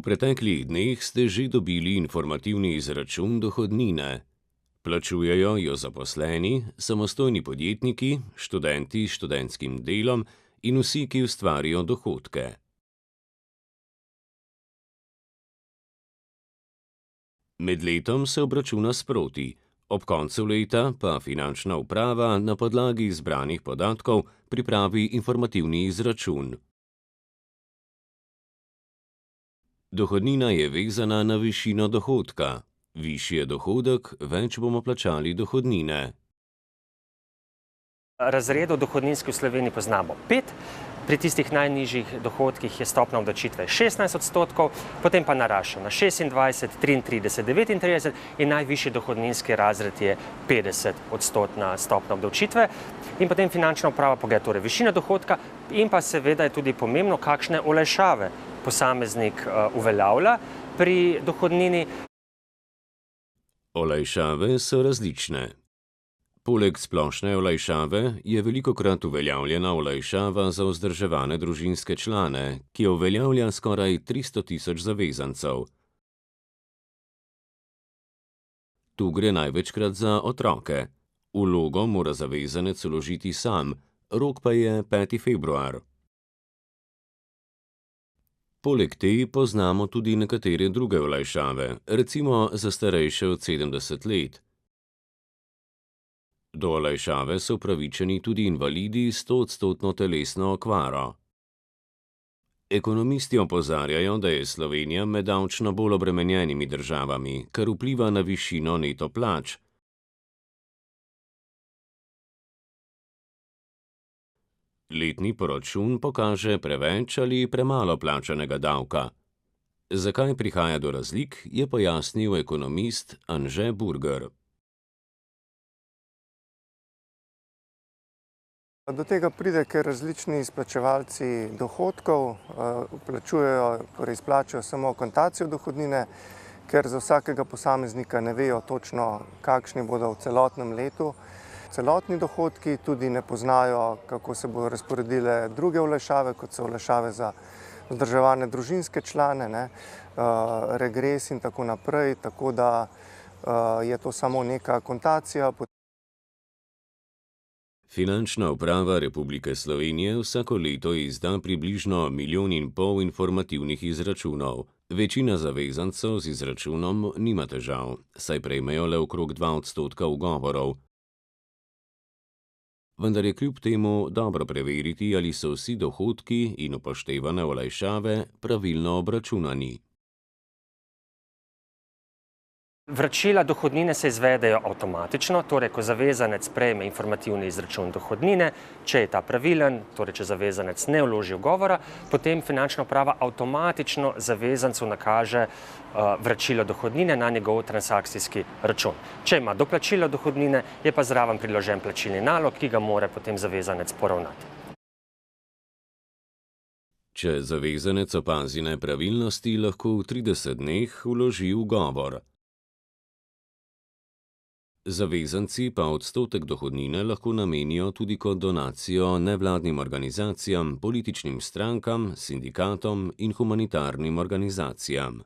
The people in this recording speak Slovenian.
preteklih dneh ste že dobili informativni izračun dohodnine. Plačujejo jo zaposleni, samostojni podjetniki, študenti s študentskim delom in vsi, ki ustvarijo dohodke. Med letom se obračuna sproti, ob koncu leta pa finančna uprava na podlagi zbranih podatkov pripravi informativni izračun. Dohodnina je vezana na višino dohodka. Višji je dohodek, več bomo plačali dohodnine. Razredov dohodninskih v Sloveniji poznamo 5, pri tistih najnižjih dohodkih je stopnja obdavčitve 16%, potem pa narašča na 26, 33, 39 in najvišji dohodninski razred je 50% stopnja obdavčitve. In potem finančna uprava pogleda torej višino dohodka in pa seveda je tudi pomembno, kakšne olajšave posameznik uveljavlja pri dohodnini. Olajšave so različne. Poleg splošne olajšave je velikokrat uveljavljena olajšava za vzdrževane družinske člane, ki jo uveljavlja skoraj 300 tisoč zavezancev. Tu gre največkrat za otroke. Vlogo mora zavezanec vložiti sam, rok pa je 5. februar. Poleg te poznamo tudi nekatere druge olajšave, recimo za starejše od 70 let. Do olajšave so upravičeni tudi invalidi s 100% telesno okvaro. Ekonomisti opozarjajo, da je Slovenija med davčno bolj obremenjenimi državami, kar vpliva na višino neto plač. Letni poračun pokaže preveč ali premalo plačanega davka. Zakaj prihaja do razlik, je pojasnil ekonomist Anže Burger. Do tega pride, ker različni izplačevalci dohodkov izplačajo samo akontacijo dohodnine, ker za vsakega posameznika ne vejo točno, kakšni bodo v celotnem letu celotni dohodki, tudi ne poznajo, kako se bodo razporedile druge olajšave, kot so olajšave za vzdrževane družinske člane, regres in tako naprej, tako da je to samo neka akontacija. Finančna uprava Republike Slovenije vsako leto izda približno 1,5 milijona informativnih izračunov. Večina zavezancev z izračunom nima težav, saj prejmejo le okrog 2% ugovorov. Vendar je kljub temu dobro preveriti, ali so vsi dohodki in upoštevane olajšave pravilno obračunani. Vračila dohodnine se izvedejo avtomatično, torej ko zavezanec prejme informativni izračun dohodnine, če je ta pravilen, torej če zavezanec ne vloži ugovora, potem finančna uprava avtomatično zavezancu nakaže vračilo dohodnine na njegov transakcijski račun. Če ima doplačilo dohodnine, je pa zraven priložen plačilni nalog, ki ga mora potem zavezanec poravnati. Če zavezanec opazi nepravilnosti, lahko v 30 dneh vloži ugovor. Zavezanci pa odstotek dohodnine lahko namenijo tudi kot donacijo nevladnim organizacijam, političnim strankam, sindikatom in humanitarnim organizacijam.